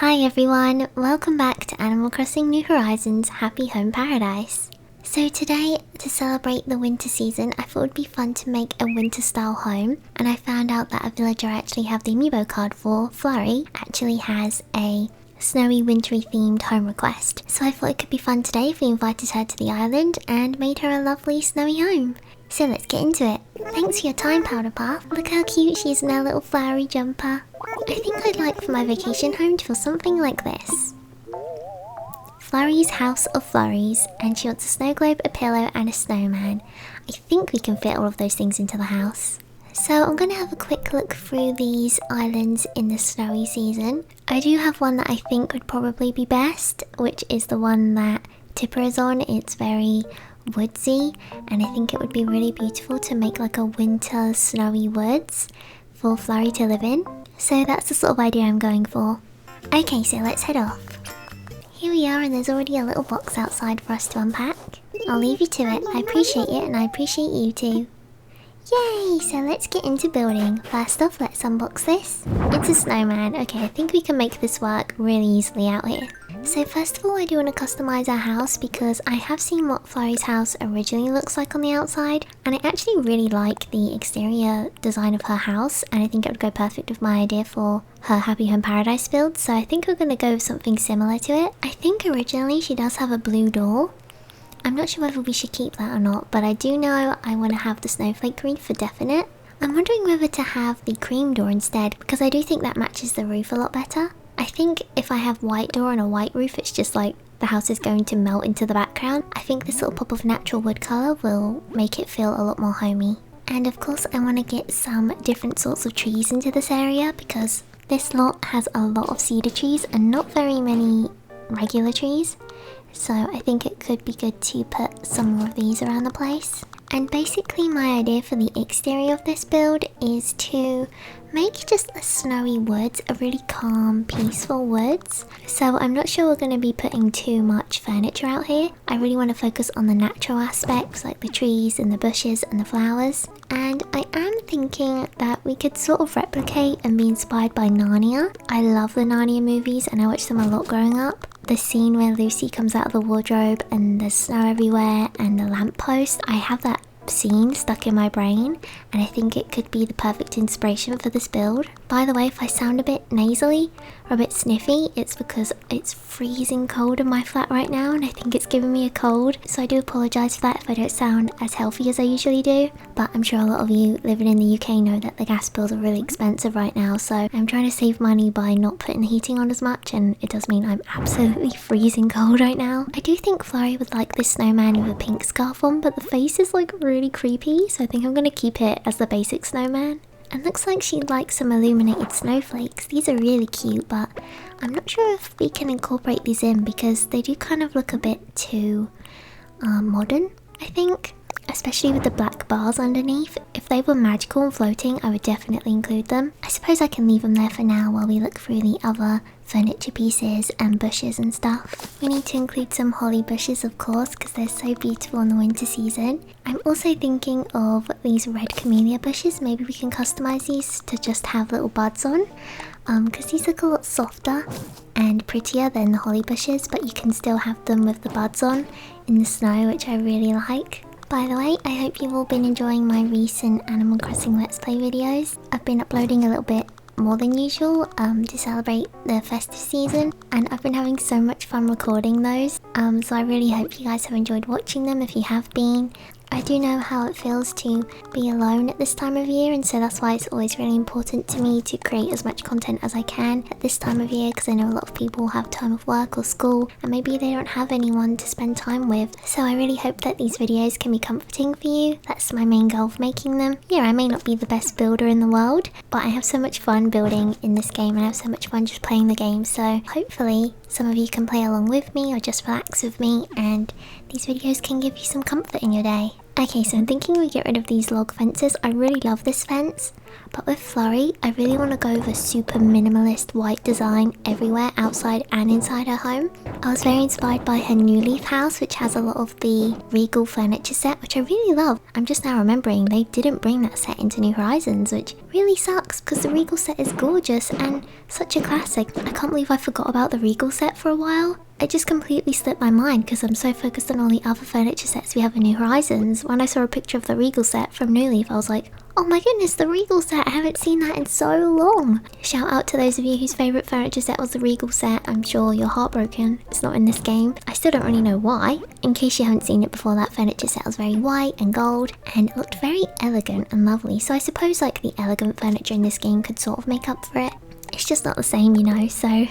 Hi everyone, welcome back to Animal Crossing New Horizons Happy Home Paradise. So today, to celebrate the winter season, I thought it would be fun to make a winter style home, and I found out that a villager I actually have the amiibo card for, Flurry, actually has a snowy wintry themed home request. So I thought it could be fun today if we invited her to the island and made her a lovely snowy home. So let's get into it. Thanks for your time, Powder Puff. Look how cute she is in her little flowery jumper. I think I'd like for my vacation home to feel something like this. Flurry's House of Flurries, and she wants a snow globe, a pillow and a snowman. I think we can fit all of those things into the house. So I'm going to have a quick look through these islands in the snowy season. I do have one that I think would probably be best, which is the one that Tipper is on. It's very woodsy, and I think it would be really beautiful to make like a winter snowy woods for Flurry to live in. So that's the sort of idea I'm going for. Okay, so let's head off. Here we are, and there's already a little box outside for us to unpack. I'll leave you to it. I appreciate it, and I appreciate you too. Yay! So let's get into building. First off, let's unbox this. It's a snowman. Okay, I think we can make this work really easily out here. So first of all, I do want to customize our house because I have seen what Flurry's house originally looks like on the outside, and I actually really like the exterior design of her house, and I think it would go perfect with my idea for her Happy Home Paradise build, so I think we're going to go with something similar to it. I think originally she does have a blue door. I'm not sure whether we should keep that or not, but I do know I want to have the snowflake green for definite. I'm wondering whether to have the cream door instead, because I do think that matches the roof a lot better. I think if I have white door and a white roof, it's just like the house is going to melt into the background. I think this little pop of natural wood colour will make it feel a lot more homey. And of course I want to get some different sorts of trees into this area because this lot has a lot of cedar trees and not very many regular trees. So I think it could be good to put some more of these around the place. And basically my idea for the exterior of this build is to make just a snowy woods, a really calm, peaceful woods. So I'm not sure we're going to be putting too much furniture out here. I really want to focus on the natural aspects like the trees and the bushes and the flowers. And I am thinking that we could sort of replicate and be inspired by Narnia. I love the Narnia movies and I watched them a lot growing up. The scene where Lucy comes out of the wardrobe and there's snow everywhere and the lamppost, I have that scene stuck in my brain, and I think it could be the perfect inspiration for this build. By the way, if I sound a bit nasally or a bit sniffy, it's because it's freezing cold in my flat right now and I think it's giving me a cold, so I do apologise for that if I don't sound as healthy as I usually do, but I'm sure a lot of you living in the UK know that the gas bills are really expensive right now, so I'm trying to save money by not putting the heating on as much, and it does mean I'm absolutely freezing cold right now. I do think Flurry would like this snowman with a pink scarf on, but the face is like really creepy, so I think I'm going to keep it as the basic snowman. And looks like she'd like some illuminated snowflakes. These are really cute, but I'm not sure if we can incorporate these in because they do kind of look a bit too modern, I think. Especially with the black bars underneath. If they were magical and floating, I would definitely include them. I suppose I can leave them there for now while we look through the other furniture pieces and bushes and stuff. We need to include some holly bushes, of course, because they're so beautiful in the winter season. I'm also thinking of these red camellia bushes. Maybe we can customize these to just have little buds on, because these look a lot softer and prettier than the holly bushes, but you can still have them with the buds on in the snow, which I really like. By the way, I hope you've all been enjoying my recent Animal Crossing Let's Play videos. I've been uploading a little bit more than usual to celebrate the festive season, and I've been having so much fun recording those. So I really hope you guys have enjoyed watching them if you have been. I do know how it feels to be alone at this time of year, and so that's why it's always really important to me to create as much content as I can at this time of year, because I know a lot of people have time of work or school and maybe they don't have anyone to spend time with. So I really hope that these videos can be comforting for you. That's my main goal of making them. Yeah, I may not be the best builder in the world, but I have so much fun building in this game and I have so much fun just playing the game, so hopefully some of you can play along with me or just relax with me, and these videos can give you some comfort in your day. Okay, so I'm thinking we get rid of these log fences. I really love this fence. But with Flurry, I really want to go with a super minimalist white design everywhere outside and inside her home. I was very inspired by her New Leaf house, which has a lot of the Regal furniture set, which I really love. I'm just now remembering they didn't bring that set into New Horizons, which really sucks because the Regal set is gorgeous and such a classic. I can't believe I forgot about the Regal set for a while. It just completely slipped my mind because I'm so focused on all the other furniture sets we have in New Horizons. When I saw a picture of the Regal set from New Leaf, I was like, oh my goodness, the Regal set! I haven't seen that in so long! Shout out to those of you whose favourite furniture set was the Regal set. I'm sure you're heartbroken it's not in this game. I still don't really know why. In case you haven't seen it before, that furniture set was very white and gold and it looked very elegant and lovely. So I suppose like the elegant furniture in this game could sort of make up for it. It's just not the same, you know, so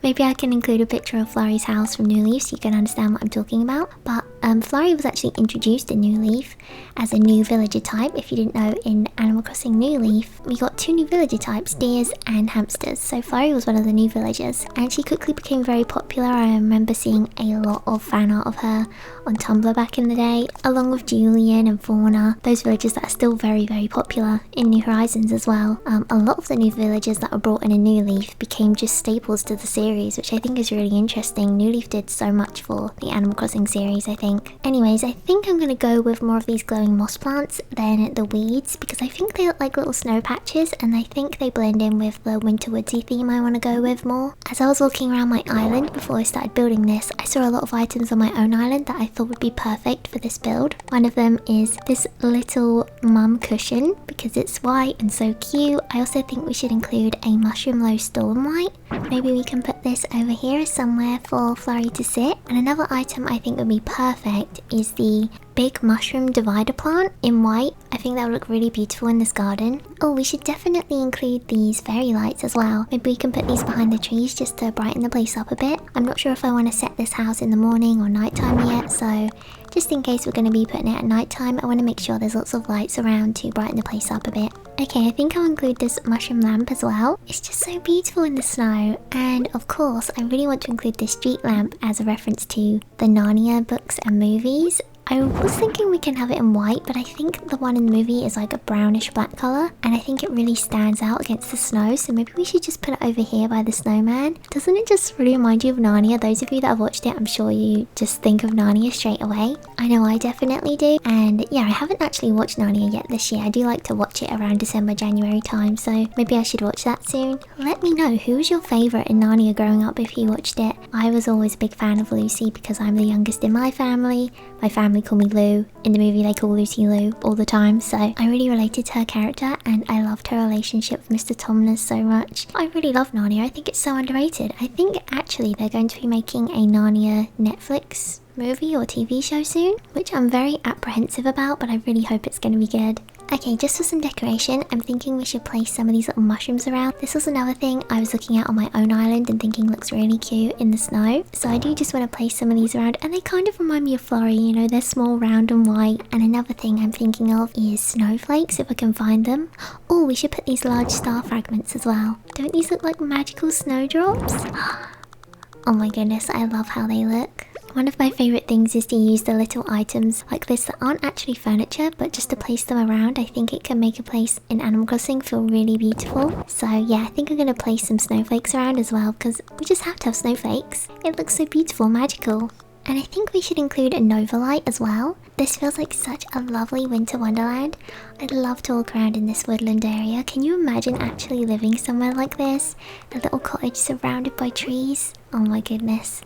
maybe I can include a picture of Flurry's house from New Leaf so you can understand what I'm talking about. But Flurry was actually introduced in New Leaf as a new villager type. If you didn't know, in Animal Crossing New Leaf, we got 2 new villager types, deers and hamsters. So Flurry was one of the new villagers and she quickly became very popular. I remember seeing a lot of fan art of her on Tumblr back in the day, along with Julian and Fauna, those villagers that are still very, very popular in New Horizons as well. A lot of the new villagers that were brought in a New Leaf became just staples to the series, which I think is really interesting. New Leaf did so much for the Animal Crossing series, I think. Anyways, I think I'm gonna go with more of these glowing moss plants than the weeds because I think they look like little snow patches and I think they blend in with the winter woodsy theme I want to go with more. As I was walking around my island before I started building this, I saw a lot of items on my own island that I thought would be perfect for this build. One of them is this little mum cushion because it's white and so cute. I also think we should include a mushroom low storm white. Maybe we can put this over here somewhere for Flurry to sit. And another item I think would be perfect is the big mushroom divider plant in white. I think that would look really beautiful in this garden. Oh, we should definitely include these fairy lights as well. Maybe we can put these behind the trees just to brighten the place up a bit. I'm not sure if I want to set this house in the morning or nighttime yet, so just in case we're going to be putting it at nighttime, I want to make sure there's lots of lights around to brighten the place up a bit. Okay, I think I'll include this mushroom lamp as well. It's just so beautiful in the snow. And of course, I really want to include this street lamp as a reference to the Narnia books and movies. I was thinking we can have it in white, but I think the one in the movie is like a brownish black colour and I think it really stands out against the snow, so maybe we should just put it over here by the snowman. Doesn't it just really remind you of Narnia? Those of you that have watched it, I'm sure you just think of Narnia straight away. I know I definitely do. And yeah, I haven't actually watched Narnia yet this year. I do like to watch it around December, January time, so maybe I should watch that soon. Let me know, who was your favourite in Narnia growing up if you watched it? I was always a big fan of Lucy because I'm the youngest in my family. My family call me Lou. In the movie they call Lucy Lou all the time, so I really related to her character and I loved her relationship with Mr. Tumnus so much. I really love Narnia. I think it's so underrated. I think actually they're going to be making a Narnia Netflix movie or TV show soon, which I'm very apprehensive about, but I really hope it's going to be good. Okay, just for some decoration, I'm thinking we should place some of these little mushrooms around. This was another thing I was looking at on my own island and thinking looks really cute in the snow. So I do just want to place some of these around and they kind of remind me of Flurry, you know, they're small, round and white. And another thing I'm thinking of is snowflakes if I can find them. Oh, we should put these large star fragments as well. Don't these look like magical snowdrops? Oh my goodness, I love how they look. One of my favourite things is to use the little items like this that aren't actually furniture, but just to place them around. I think it can make a place in Animal Crossing feel really beautiful. So yeah, I think I'm going to place some snowflakes around as well because we just have to have snowflakes. It looks so beautiful, magical. And I think we should include a Nova light as well. This feels like such a lovely winter wonderland. I'd love to walk around in this woodland area. Can you imagine actually living somewhere like this? A little cottage surrounded by trees? Oh my goodness.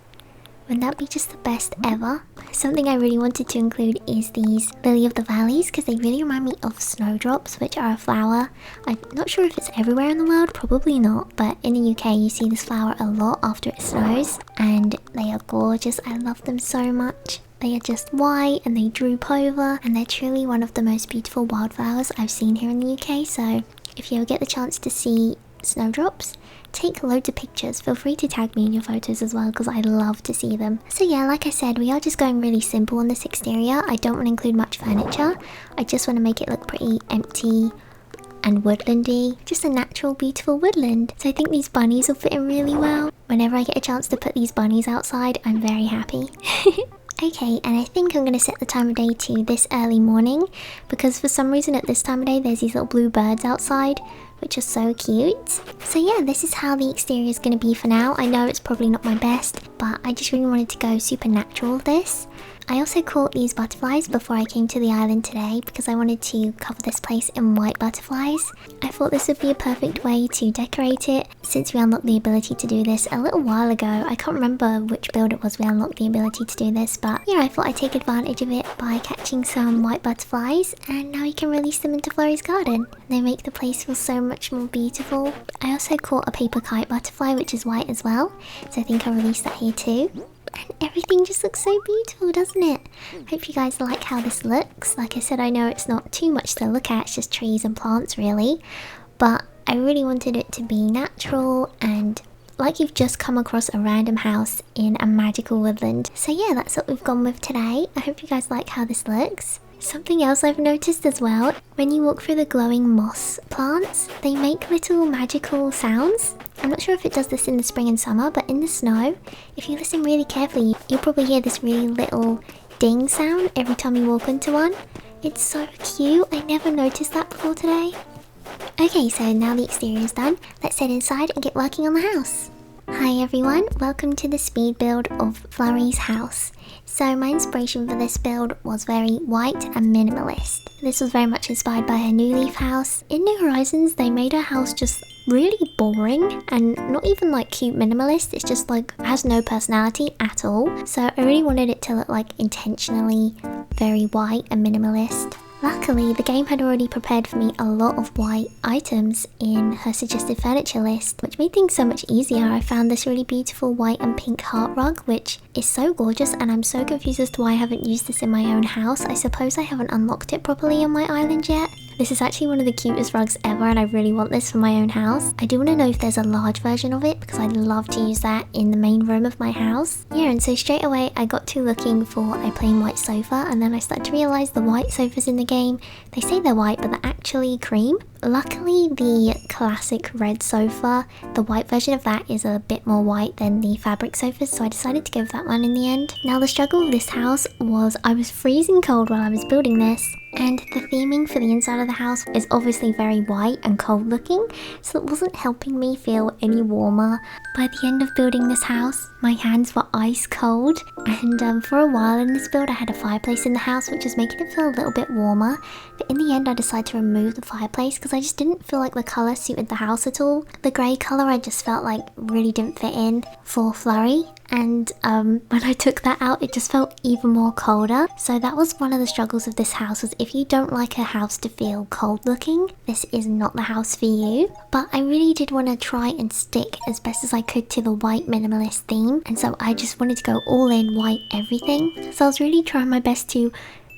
Wouldn't that be just the best ever? Something I really wanted to include is these lily of the valleys because they really remind me of snowdrops, which are a flower. I'm not sure if it's everywhere in the world, probably not, but in the UK you see this flower a lot after it snows and they are gorgeous. I love them so much. They are just white and they droop over and they're truly one of the most beautiful wildflowers I've seen here in the UK, so if you ever get the chance to see snowdrops, take loads of pictures. Feel free to tag me in your photos as well because I love to see them. So yeah, like I said, we are just going really simple on this exterior. I don't want to include much furniture. I just want to make it look pretty empty and woodlandy. Just a natural, beautiful woodland. So I think these bunnies will fit in really well. Whenever I get a chance to put these bunnies outside, I'm very happy. Okay, and I think I'm going to set the time of day to this early morning because for some reason at this time of day there's these little blue birds outside, which are so cute. So yeah, this is how the exterior is going to be for now. I know it's probably not my best, but I just really wanted to go super natural with this. I also caught these butterflies before I came to the island today because I wanted to cover this place in white butterflies. I thought this would be a perfect way to decorate it since we unlocked the ability to do this a little while ago. I can't remember which build it was we unlocked the ability to do this, but yeah, I thought I'd take advantage of it by catching some white butterflies, and now you can release them into Flurry's garden. They make the place feel so much more beautiful. I also caught a paper kite butterfly which is white as well, so I think I'll release that here too. And everything just looks so beautiful, doesn't it? Hope you guys like how this looks. Like I said, I know it's not too much to look at, it's just trees and plants really. But I really wanted it to be natural and like you've just come across a random house in a magical woodland. So yeah, that's what we've gone with today. I hope you guys like how this looks. Something else I've noticed as well, when you walk through the glowing moss plants, they make little magical sounds. I'm not sure if it does this in the spring and summer, but in the snow, if you listen really carefully, you'll probably hear this really little ding sound every time you walk into one. It's so cute, I never noticed that before today. Okay, so now the exterior is done, let's head inside and get working on the house. Hi everyone, welcome to the speed build of Flurry's house. So my inspiration for this build was very white and minimalist. This was very much inspired by her New Leaf house. In New Horizons, they made her house just really boring and not even like cute minimalist. It's just like has no personality at all. So I really wanted it to look like intentionally very white and minimalist. Luckily, the game had already prepared for me a lot of white items in her suggested furniture list, which made things so much easier. I found this really beautiful white and pink heart rug, which is so gorgeous, and I'm so confused as to why I haven't used this in my own house. I suppose I haven't unlocked it properly on my island yet. This is actually one of the cutest rugs ever, and I really want this for my own house. I do want to know if there's a large version of it because I'd love to use that in the main room of my house. Yeah, and so straight away I got to looking for a plain white sofa, and then I started to realise the white sofas in the game, they say they're white but they're actually cream. Luckily, the classic red sofa, the white version of that is a bit more white than the fabric sofas, so I decided to go with that one in the end. Now the struggle of this house was I was freezing cold while I was building this, and the theming for the inside of the house is obviously very white and cold looking, so it wasn't helping me feel any warmer. By the end of building this house, my hands were ice cold, and for a while in this build I had a fireplace in the house which was making it feel a little bit warmer, but in the end I decided to remove the fireplace because I just didn't feel like the colour suited the house at all. The grey colour I just felt like really didn't fit in for Flurry, and when I took that out it just felt even more colder. So that was one of the struggles of this house, was if you don't like a house to feel cold looking, this is not the house for you. But I really did want to try and stick as best as I could to the white minimalist theme, and so I just wanted to go all in white everything. So I was really trying my best to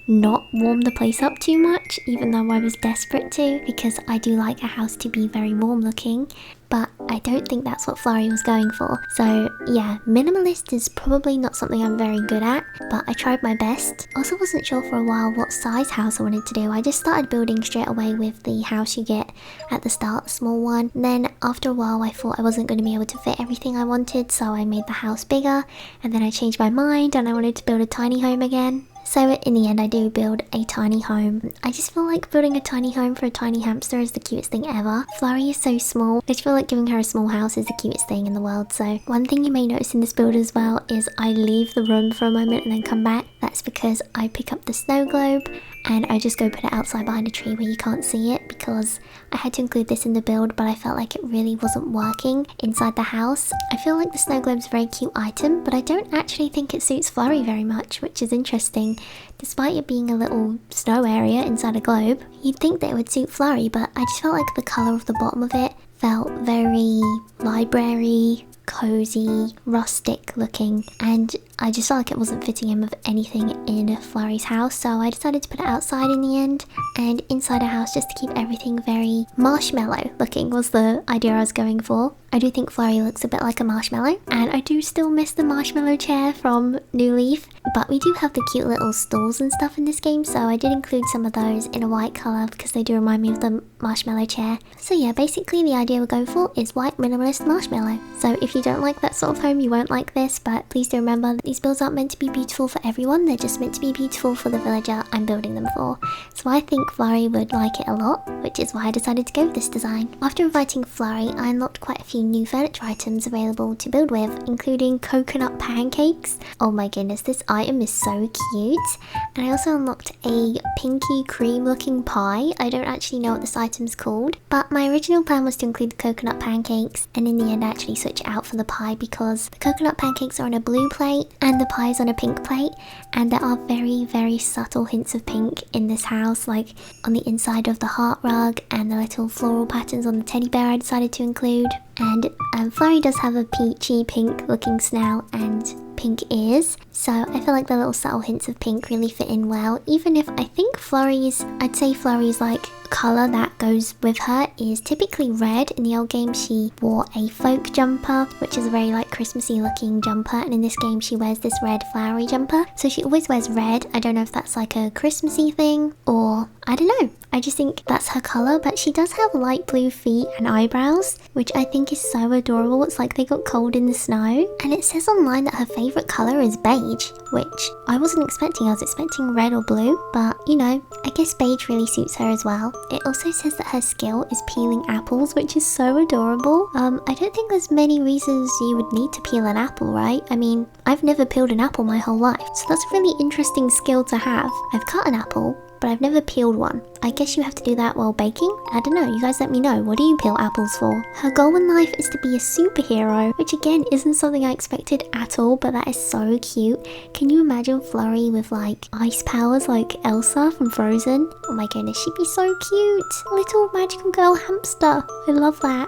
not warm the place up too much, even though I was desperate to, because I do like a house to be very warm looking, but I don't think that's what Flurry was going for. So yeah, minimalist is probably not something I'm very good at, but I tried my best. Also wasn't sure for a while what size house I wanted to do. I just started building straight away with the house you get at the start, a small one. Then after a while I thought I wasn't going to be able to fit everything I wanted, so I made the house bigger, and then I changed my mind and I wanted to build a tiny home again. So in the end I do build a tiny home. I just feel like building a tiny home for a tiny hamster is the cutest thing ever. Flurry is so small, I just feel like giving her a small house is the cutest thing in the world. So one thing you may notice in this build as well is I leave the room for a moment and then come back. That's because I pick up the snow globe and I just go put it outside behind a tree where you can't see it, because I had to include this in the build but I felt like it really wasn't working inside the house. I feel like the snow globe's a very cute item, but I don't actually think it suits Flurry very much, which is interesting. Despite it being a little snow area inside a globe, you'd think that it would suit Flurry, but I just felt like the colour of the bottom of it felt very library, cozy, rustic looking, and I just felt like it wasn't fitting in with anything in Flurry's house, so I decided to put it outside in the end, and inside a house just to keep everything very marshmallow looking was the idea I was going for. I do think Flurry looks a bit like a marshmallow, and I do still miss the marshmallow chair from New Leaf, but we do have the cute little stools and stuff in this game, so I did include some of those in a white colour because they do remind me of the marshmallow chair. So yeah, basically the idea we're going for is white minimalist marshmallow. So if you don't like that sort of home, you won't like this, but please do remember that These builds aren't meant to be beautiful for everyone, they're just meant to be beautiful for the villager I'm building them for. So I think Flurry would like it a lot, which is why I decided to go with this design. After inviting Flurry, I unlocked quite a few new furniture items available to build with, including coconut pancakes. Oh my goodness, this item is so cute. And I also unlocked a pinky cream looking pie. I don't actually know what this item's called, but my original plan was to include the coconut pancakes, and in the end I actually switched it out for the pie because the coconut pancakes are on a blue plate and the pie is on a pink plate, and there are very subtle hints of pink in this house, like on the inside of the heart rug and the little floral patterns on the teddy bear I decided to include. And Flurry does have a peachy pink looking snout and pink ears, so I feel like the little subtle hints of pink really fit in well, even if I think I'd say Flurry's like colour that goes with her is typically red. In the old game she wore a folk jumper, which is a very like Christmassy looking jumper, and in this game she wears this red flowery jumper, so she always wears red. I don't know if that's like a Christmassy thing or I don't know, I just think that's her colour, but she does have light blue feet and eyebrows, which I think is so adorable. It's like they got cold in the snow. And it says online that her favourite colour is beige, which I wasn't expecting. I was expecting red or blue, but you know, I guess beige really suits her as well. It also says that her skill is peeling apples, which is so adorable. I don't think there's many reasons you would need to peel an apple, right? I mean, I've never peeled an apple my whole life, so that's a really interesting skill to have. I've cut an apple, but I've never peeled one. I guess you have to do that while baking? I don't know, you guys let me know, what do you peel apples for? Her goal in life is to be a superhero, which again isn't something I expected at all, but that is so cute. Can you imagine Flurry with like ice powers like Elsa from Frozen? Oh my goodness, she'd be so cute. Little magical girl hamster. I love that.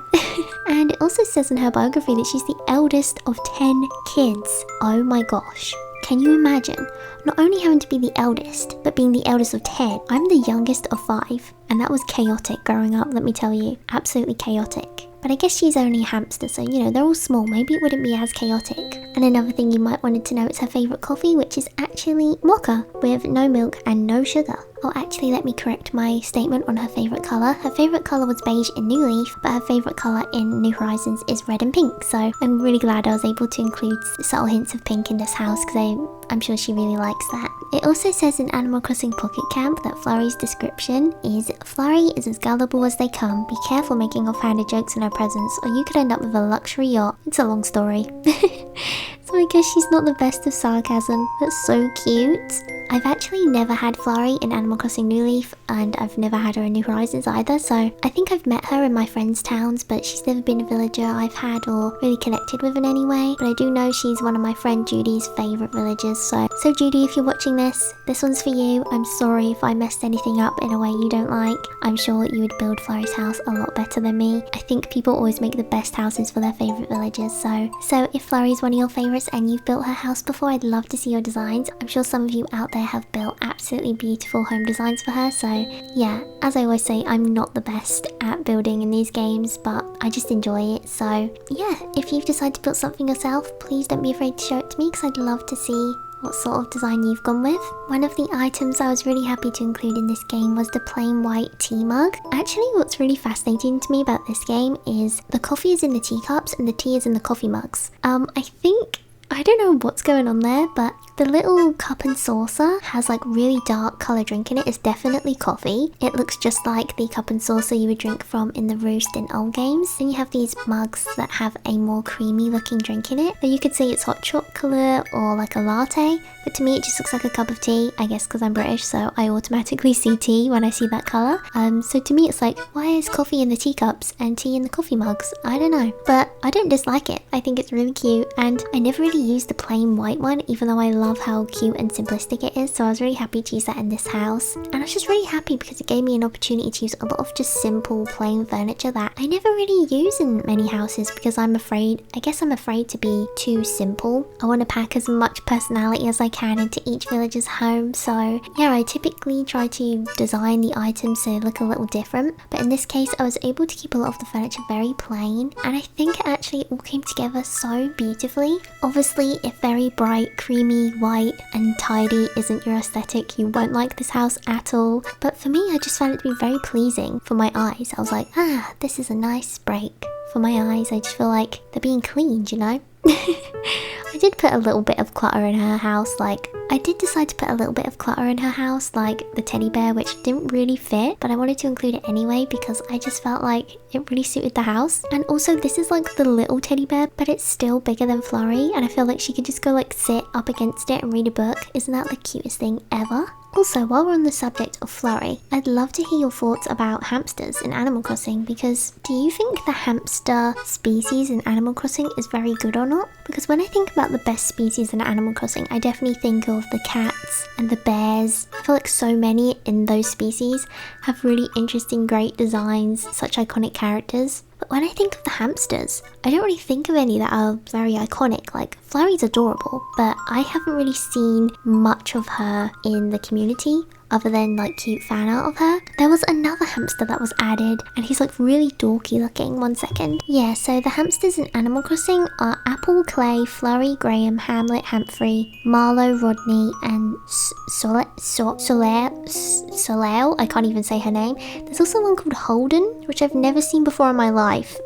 And it also says in her biography that she's the eldest of 10 kids. Oh my gosh. Can you imagine not only having to be the eldest, but being the eldest of 10? I'm the youngest of 5, and that was chaotic growing up, let me tell you. Absolutely chaotic. But I guess she's only a hamster, so you know, they're all small, maybe it wouldn't be as chaotic. And another thing you might wanted to know is her favourite coffee, which is actually mocha, with no milk and no sugar. Oh, actually, let me correct my statement on her favourite colour. Her favourite colour was beige in New Leaf, but her favourite colour in New Horizons is red and pink. So I'm really glad I was able to include subtle hints of pink in this house, because I'm sure she really likes that. It also says in Animal Crossing Pocket Camp that Flurry's description is, Flurry is as gullible as they come. Be careful making offhanded jokes in her presence, or you could end up with a luxury yacht. It's a long story. So I guess she's not the best of sarcasm. That's so cute. I've actually never had Flurry in Animal Crossing New Leaf, and I've never had her in New Horizons either, so I think I've met her in my friends' towns, but she's never been a villager I've had or really connected with in any way. But I do know she's one of my friend Judy's favourite villagers, so Judy, if you're watching this one's for you. I'm sorry if I messed anything up in a way you don't like. I'm sure you would build Flurry's house a lot better than me. I think people always make the best houses for their favourite villagers, so if Flurry's one of your favourites and you've built her house before, I'd love to see your designs. I'm sure some of you out there have built absolutely beautiful home designs for her, so yeah, as I always say, I'm not the best at building in these games, but I just enjoy it. So yeah, if you've decided to build something yourself, please don't be afraid to show it to me, because I'd love to see what sort of design you've gone with. One of the items I was really happy to include in this game was the plain white tea mug. Actually, what's really fascinating to me about this game is the coffee is in the teacups and the tea is in the coffee mugs. I don't know what's going on there, but the little cup and saucer has like really dark colour drink in it. It's definitely coffee. It looks just like the cup and saucer you would drink from in the Roost in old games. Then you have these mugs that have a more creamy looking drink in it. But you could say it's hot chocolate or like a latte, but to me it just looks like a cup of tea. I guess because I'm British, so I automatically see tea when I see that colour. So to me it's like, why is coffee in the teacups and tea in the coffee mugs? I don't know, but I don't dislike it. I think it's really cute, and I never really used the plain white one, even though I love how cute and simplistic it is, so I was really happy to use that in this house. And I was just really happy because it gave me an opportunity to use a lot of just simple plain furniture that I never really use in many houses, because I'm afraid to be too simple. I want to pack as much personality as I can into each villager's home, so yeah, I typically try to design the items to look a little different, but in this case I was able to keep a lot of the furniture very plain, and I think it actually all came together so beautifully. Obviously, if very bright, creamy, white and tidy isn't your aesthetic, you won't like this house at all. But for me, I just found it to be very pleasing for my eyes. I was like, this is a nice break for my eyes. I just feel like they're being cleaned, you know? I did put a little bit of clutter in her house, like I did decide to put a little bit of clutter in her house, like the teddy bear, which didn't really fit, but I wanted to include it anyway because I just felt like it really suited the house. And also this is like the little teddy bear, but it's still bigger than Flurry, and I feel like she could just go like sit up against it and read a book. Isn't that the cutest thing ever? Also, while we're on the subject of Flurry, I'd love to hear your thoughts about hamsters in Animal Crossing, because do you think the hamster species in Animal Crossing is very good or not? Because when I think about the best species in Animal Crossing, I definitely think of the cats and the bears. I feel like so many in those species have really interesting, great designs, such iconic characters. But when I think of the hamsters, I don't really think of any that are very iconic. Like, Flurry's adorable, but I haven't really seen much of her in the community other than like cute fan art of her. There was another hamster that was added and he's like really dorky looking. One second. Yeah, so the hamsters in Animal Crossing are Apple, Clay, Flurry, Graham, Hamlet, Humphrey, Marlowe, Rodney, and Soleil. I can't even say her name. There's also one called Holden, which I've never seen before in my life.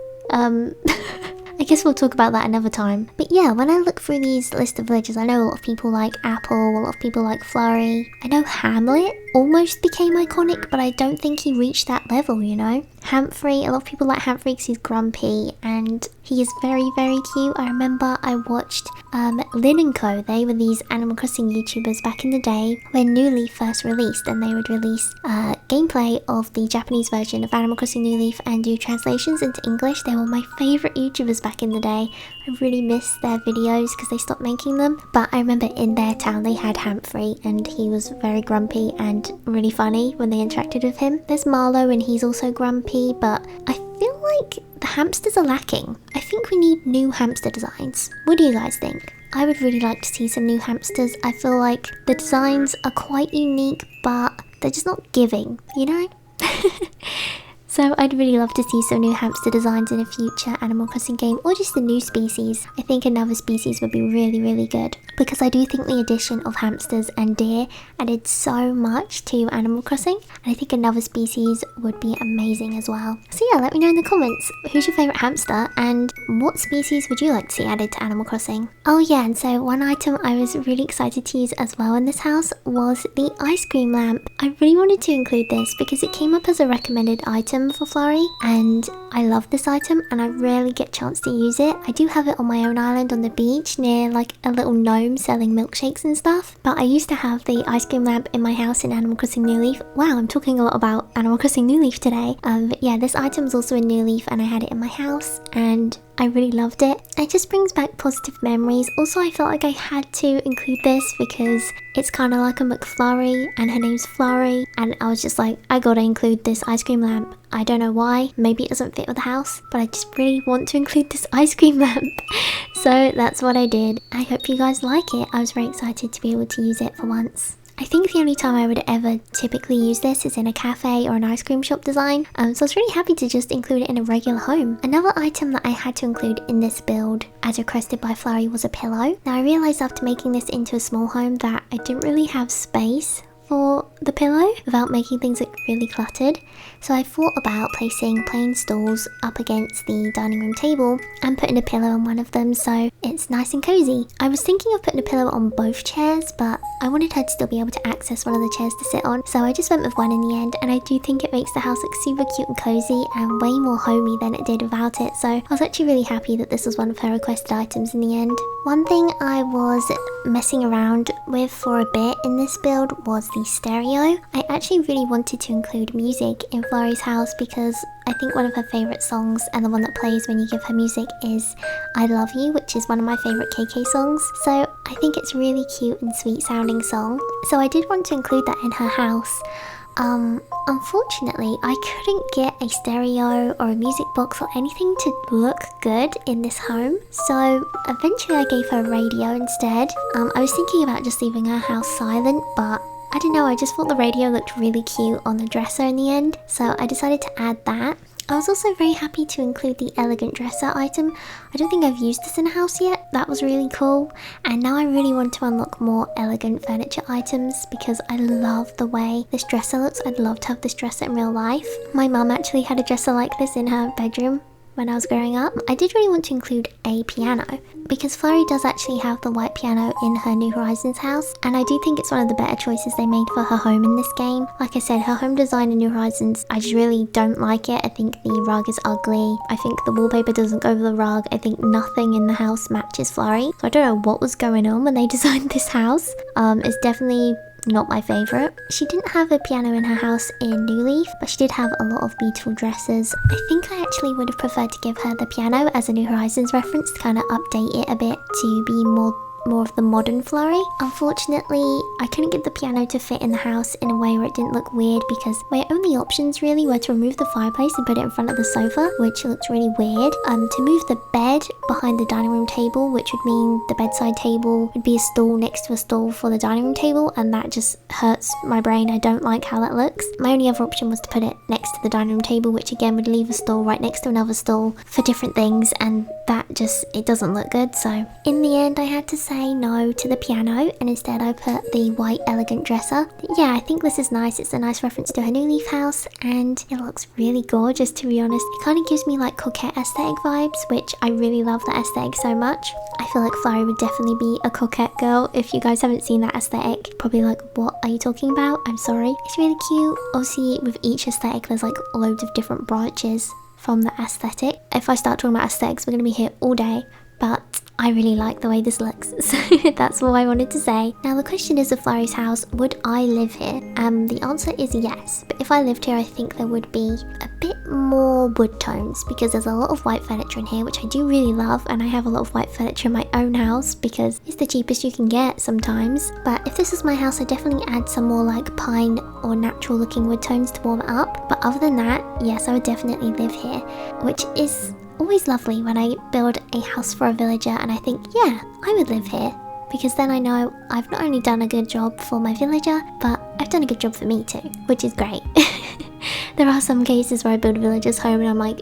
I guess we'll talk about that another time. But yeah, when I look through these list of villagers, I know a lot of people like Apple, a lot of people like Flurry. I know Hamlet almost became iconic, but I don't think he reached that level, you know? Humphrey, a lot of people like Humphrey because he's grumpy and he is very, very cute. I remember I watched Lin & Co. They were these Animal Crossing YouTubers back in the day when New Leaf first released, and they would release gameplay of the Japanese version of Animal Crossing New Leaf and do translations into English. They were my favourite YouTubers back in the day. I really miss their videos because they stopped making them. But I remember in their town they had Humphrey and he was very grumpy and really funny when they interacted with him. There's Marlowe and he's also grumpy, but I feel like the hamsters are lacking. I think we need new hamster designs. What do you guys think? I would really like to see some new hamsters. I feel like the designs are quite unique, but they're just not giving, you know? So I'd really love to see some new hamster designs in a future Animal Crossing game, or just a new species. I think another species would be really, really good, because I do think the addition of hamsters and deer added so much to Animal Crossing, and I think another species would be amazing as well. So yeah, let me know in the comments, who's your favourite hamster and what species would you like to see added to Animal Crossing? Oh yeah, and so one item I was really excited to use as well in this house was the ice cream lamp. I really wanted to include this because it came up as a recommended item for Flurry, and I love this item and I rarely get a chance to use it. I do have it on my own island on the beach near like a little gnome selling milkshakes and stuff, but I used to have the ice cream lamp in my house in Animal Crossing New Leaf. Wow, I'm talking a lot about Animal Crossing New Leaf today. But yeah, this item is also in New Leaf and I had it in my house and I really loved it. It just brings back positive memories. Also, I felt like I had to include this because it's kind of like a McFlurry and her name's Flurry, and I was just like, I gotta include this ice cream lamp. I don't know why, maybe it doesn't fit with the house, but I just really want to include this ice cream lamp. So that's what I did. I hope you guys like it. I was very excited to be able to use it for once. I think the only time I would ever typically use this is in a cafe or an ice cream shop design, so I was really happy to just include it in a regular home. Another item that I had to include in this build, as requested by Flurry, was a pillow. Now I realised after making this into a small home that I didn't really have space for the pillow without making things look really cluttered, so I thought about placing plain stools up against the dining room table and putting a pillow on one of them so it's nice and cozy. I was thinking of putting a pillow on both chairs, but I wanted her to still be able to access one of the chairs to sit on, so I just went with one in the end, and I do think it makes the house look super cute and cozy and way more homey than it did without it, so I was actually really happy that this was one of her requested items in the end. One thing I was messing around with for a bit in this build was the stereo. I actually really wanted to include music in Flurry's house because I think one of her favourite songs, and the one that plays when you give her music, is I Love You, which is one of my favourite KK songs. So I think it's a really cute and sweet sounding song. So I did want to include that in her house. Unfortunately, I couldn't get a stereo or a music box or anything to look good in this home, so eventually I gave her a radio instead. I was thinking about just leaving her house silent, but I don't know, I just thought the radio looked really cute on the dresser in the end, so I decided to add that. I was also very happy to include the elegant dresser item. I don't think I've used this in a house yet. That was really cool. And now I really want to unlock more elegant furniture items because I love the way this dresser looks. I'd love to have this dresser in real life. My mum actually had a dresser like this in her bedroom when I was growing up. I did really want to include a piano because Flurry does actually have the white piano in her New Horizons house, and I do think it's one of the better choices they made for her home in this game. Like I said, her home design in New Horizons, I just really don't like it. I think the rug is ugly. I think the wallpaper doesn't go over the rug. I think nothing in the house matches Flurry. So I don't know what was going on when they designed this house. It's definitely not my favourite. She didn't have a piano in her house in New Leaf, but she did have a lot of beautiful dresses. I think I actually would have preferred to give her the piano as a New Horizons reference to kind of update it a bit to be more of the modern Flurry. Unfortunately, I couldn't get the piano to fit in the house in a way where it didn't look weird because my only options really were to remove the fireplace and put it in front of the sofa, which looks really weird. To move the bed behind the dining room table, which would mean the bedside table would be a stool next to a stool for the dining room table, and that just hurts my brain. I don't like how that looks. My only other option was to put it next to the dining room table, which again would leave a stool right next to another stool for different things, and that just, it doesn't look good. So in the end, I had to say no to the piano, and instead I put the white elegant dresser. Yeah, I think this is nice. It's a nice reference to her New Leaf house, and it looks really gorgeous, to be honest. It kind of gives me like coquette aesthetic vibes, which I really love that aesthetic so much. I feel like Flurry would definitely be a coquette girl. If you guys haven't seen that aesthetic, probably like, what are you talking about? I'm sorry. It's really cute. Obviously, with each aesthetic, there's like loads of different branches from the aesthetic. If I start talking about aesthetics, we're going to be here all day, but I really like the way this looks, so that's all I wanted to say. Now the question is, of Flurry's house, would I live here? The answer is yes, but if I lived here I think there would be a bit more wood tones because there's a lot of white furniture in here, which I do really love, and I have a lot of white furniture in my own house because it's the cheapest you can get sometimes. But if this was my house, I'd definitely add some more like pine or natural looking wood tones to warm it up. But other than that, yes, I would definitely live here, which is always lovely when I build a house for a villager and I think, yeah, I would live here, because then I know I've not only done a good job for my villager, but I've done a good job for me too, which is great. There are some cases where I build a villager's home and I'm like,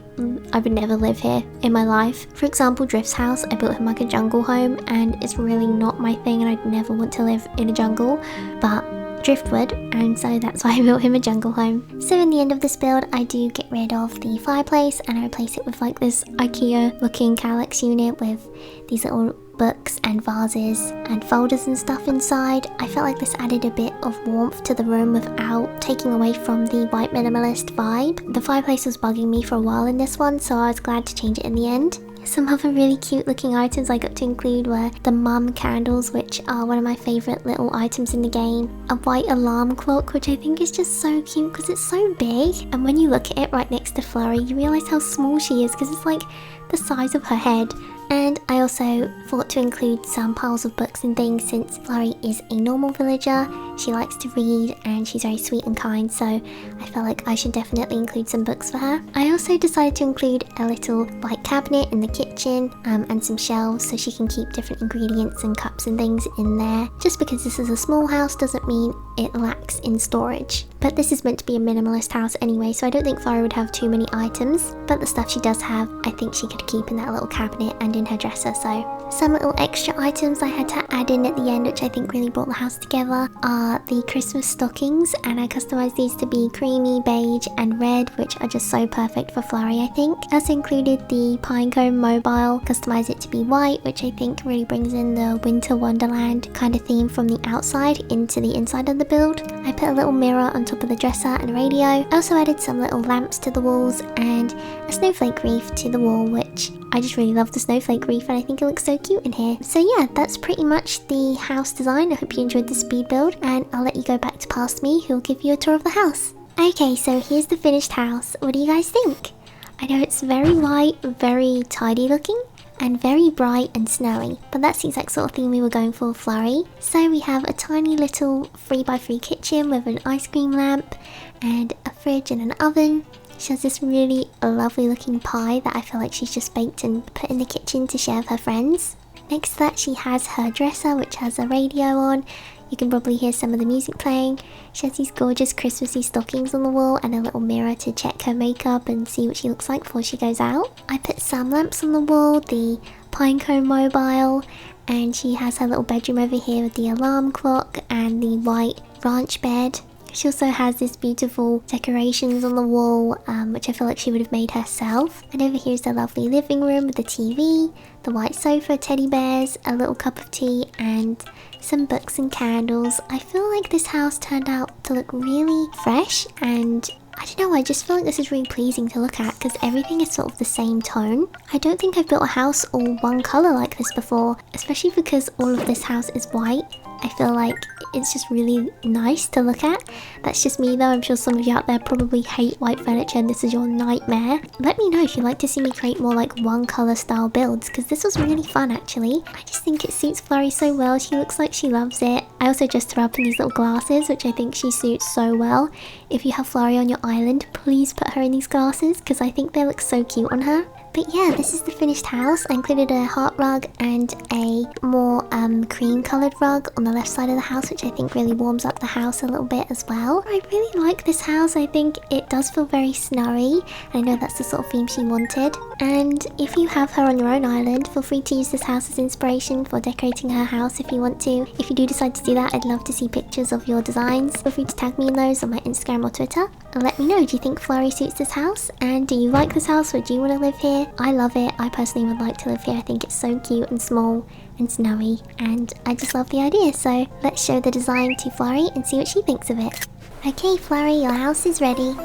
I would never live here in my life. For example, Drift's house, I built him like a jungle home, and it's really not my thing, and I'd never want to live in a jungle, but Driftwood, and so that's why I built him a jungle home. So in the end of this build, I do get rid of the fireplace and I replace it with like this IKEA looking Kallax unit with these little books and vases and folders and stuff inside. I felt like this added a bit of warmth to the room without taking away from the white minimalist vibe. The fireplace was bugging me for a while in this one, so I was glad to change it in the end. Some other really cute looking items I got to include were the mum candles, which are one of my favourite little items in the game. A white alarm clock, which I think is just so cute because it's so big, and when you look at it right next to Flurry, you realise how small she is because it's like the size of her head. And I also thought to include some piles of books and things since Flurry is a normal villager. She likes to read and she's very sweet and kind, so I felt like I should definitely include some books for her. I also decided to include a little white cabinet in the kitchen and some shelves so she can keep different ingredients and cups and things in there. Just because this is a small house doesn't mean it lacks in storage. But this is meant to be a minimalist house anyway, so I don't think Flurry would have too many items, but the stuff she does have, I think she could keep in that little cabinet and in her dresser. So some little extra items I had to add in at the end, which I think really brought the house together, are the Christmas stockings, and I customized these to be creamy, beige and red, which are just so perfect for Flurry, I think. I also included the Pinecone mobile, customized it to be white, which I think really brings in the winter wonderland kind of theme from the outside into the inside of the build. I put a little mirror on top of the dresser and a radio. I also added some little lamps to the walls and a snowflake wreath to the wall, which I just really love the snowflake wreath and I think it looks so cute in here. So yeah, that's pretty much the house design. I hope you enjoyed the speed build, and I'll let you go back to past me who'll give you a tour of the house. Okay, so here's the finished house. What do you guys think? I know it's very white, very tidy looking, and very bright and snowy, but that's the exact sort of theme we were going for with Flurry. So we have a tiny little 3x3 kitchen with an ice cream lamp and a fridge and an oven. She has this really lovely looking pie that I feel like she's just baked and put in the kitchen to share with her friends. Next to that, she has her dresser, which has a radio on. You can probably hear some of the music playing. She has these gorgeous Christmassy stockings on the wall and a little mirror to check her makeup and see what she looks like before she goes out. I put some lamps on the wall, the Pinecone mobile, and she has her little bedroom over here with the alarm clock and the white ranch bed. She also has this beautiful decorations on the wall, which I feel like she would have made herself. And over here is the lovely living room with the TV, the white sofa, teddy bears, a little cup of tea, and some books and candles. I feel like this house turned out to look really fresh, and I don't know, I just feel like this is really pleasing to look at because everything is sort of the same tone. I don't think I've built a house all one colour like this before, especially because all of this house is white. I feel like it's just really nice to look at. That's just me though. I'm sure some of you out there probably hate white furniture and this is your nightmare. Let me know if you'd like to see me create more like one colour style builds, because this was really fun actually. I just think it suits Flurry so well. She looks like she loves it. I also just threw up in these little glasses, which I think she suits so well. If you have Flurry on your island, please put her in these glasses because I think they look so cute on her. But yeah, this is the finished house. I included a heart rug and a more cream coloured rug on the left side of the house, which I think really warms up the house a little bit as well. I really like this house. I think it does feel very snurry. I know that's the sort of theme she wanted. And if you have her on your own island, feel free to use this house as inspiration for decorating her house if you want to. If you do decide to do that, I'd love to see pictures of your designs. Feel free to tag me in those on my Instagram or Twitter. And let me know, do you think Flurry suits this house? And do you like this house? Would you want to live here? I love it. I personally would like to live here. I think it's so cute and small and snowy, and I just love the idea. So let's show the design to Flurry and see what she thinks of it. Okay, Flurry, your house is ready.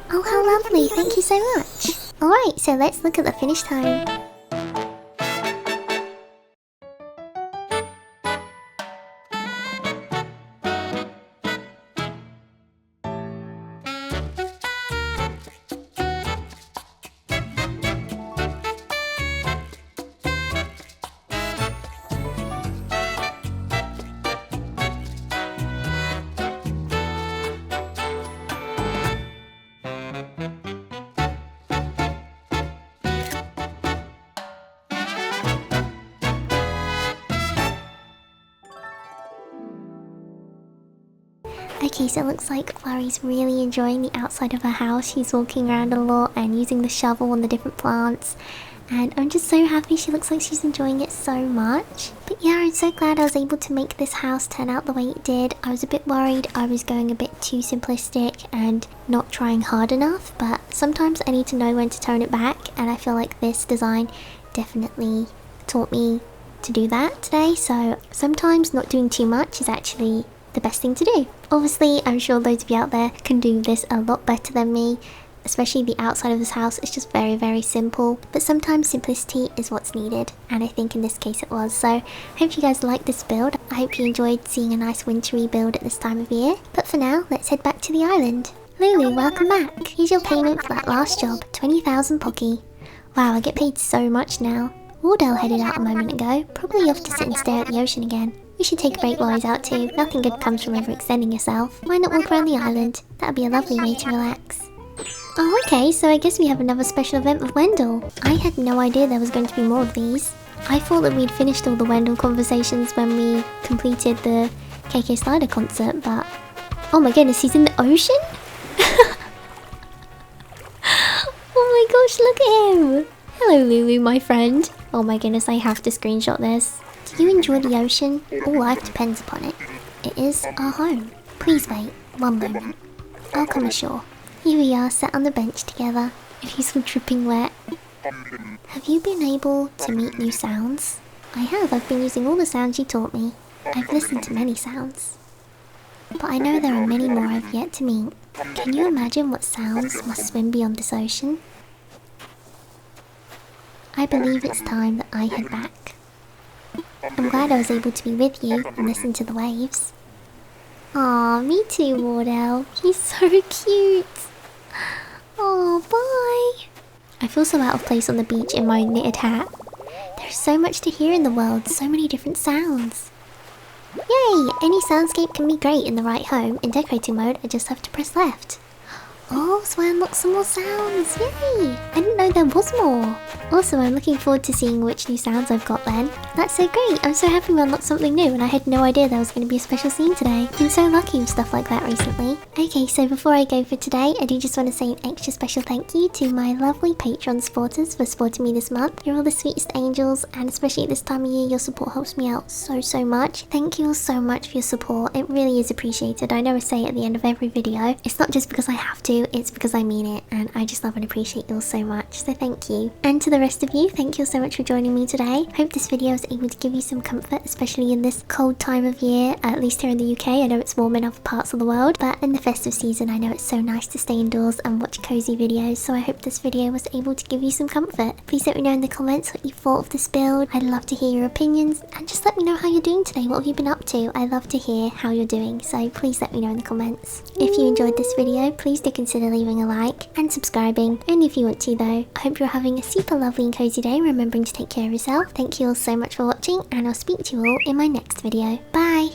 Oh, how lovely. Thank you so much. Alright, so let's look at the finished home. Okay, so it looks like Flurry's really enjoying the outside of her house. She's walking around a lot and using the shovel on the different plants. And I'm just so happy. She looks like she's enjoying it so much. But yeah, I'm so glad I was able to make this house turn out the way it did. I was a bit worried I was going a bit too simplistic and not trying hard enough. But sometimes I need to know when to tone it back. And I feel like this design definitely taught me to do that today. So sometimes not doing too much is actually the best thing to do. Obviously, I'm sure those of you out there can do this a lot better than me, especially the outside of this house. It's just very, very simple, but sometimes simplicity is what's needed, and I think in this case it was. So I hope you guys liked this build. I hope you enjoyed seeing a nice wintry build at this time of year. But for now, let's head back to the island. Lulu, welcome back. Here's your payment for that last job, 20,000 Pocky. Wow, I get paid so much now. Wardell headed out a moment ago, probably off to sit and stare at the ocean again. We should take a break while he's out too. Nothing good comes from overextending yourself. Why not walk around the island? That'd be a lovely way to relax. Oh, okay, so I guess we have another special event with Wendell. I had no idea there was going to be more of these. I thought that we'd finished all the Wendell conversations when we completed the KK Slider concert, but... oh my goodness, he's in the ocean? Oh my gosh, look at him! Hello Lulu, my friend. Oh my goodness, I have to screenshot this. Do you enjoy the ocean? All life depends upon it. It is our home. Please wait, one moment. I'll come ashore. Here we are, sat on the bench together, and he's all dripping wet. Have you been able to meet new sounds? I have. I've been using all the sounds you taught me. I've listened to many sounds. But I know there are many more I've yet to meet. Can you imagine what sounds must swim beyond this ocean? I believe it's time that I head back. I'm glad I was able to be with you and listen to the waves. Aw, me too, Wardell. He's so cute. Aw, bye. I feel so out of place on the beach in my knitted hat. There's so much to hear in the world, so many different sounds. Yay! Any soundscape can be great in the right home. In decorating mode, I just have to press left. Oh, so I unlocked some more sounds. Yay! I didn't know there was more. Also, I'm looking forward to seeing which new sounds I've got then. That's so great. I'm so happy we unlocked something new and I had no idea there was going to be a special scene today. I've been so lucky with stuff like that recently. Okay, so before I go for today, I do just want to say an extra special thank you to my lovely Patreon supporters for supporting me this month. You're all the sweetest angels, and especially at this time of year, your support helps me out so much. Thank you all so much for your support. It really is appreciated. I know I say it at the end of every video. It's not just because I have to, it's because I mean it, and I just love and appreciate you all so much, so thank you. And to the rest of you, thank you so much for joining me today. Hope this video was able to give you some comfort, especially in this cold time of year, at least here in the UK. I know it's warm in other parts of the world, but in the festive season I know it's so nice to stay indoors and watch cozy videos, so I hope this video was able to give you some comfort. Please let me know in the comments what you thought of this build. I'd love to hear your opinions, and just let me know how you're doing today. What have you been up to? I love to hear how you're doing, so please let me know in the comments. If you enjoyed this video, please do consider leaving a like and subscribing, only if you want to though. I hope you're having a super lovely and cozy day, remembering to take care of yourself. Thank you all so much for watching, and I'll speak to you all in my next video. Bye!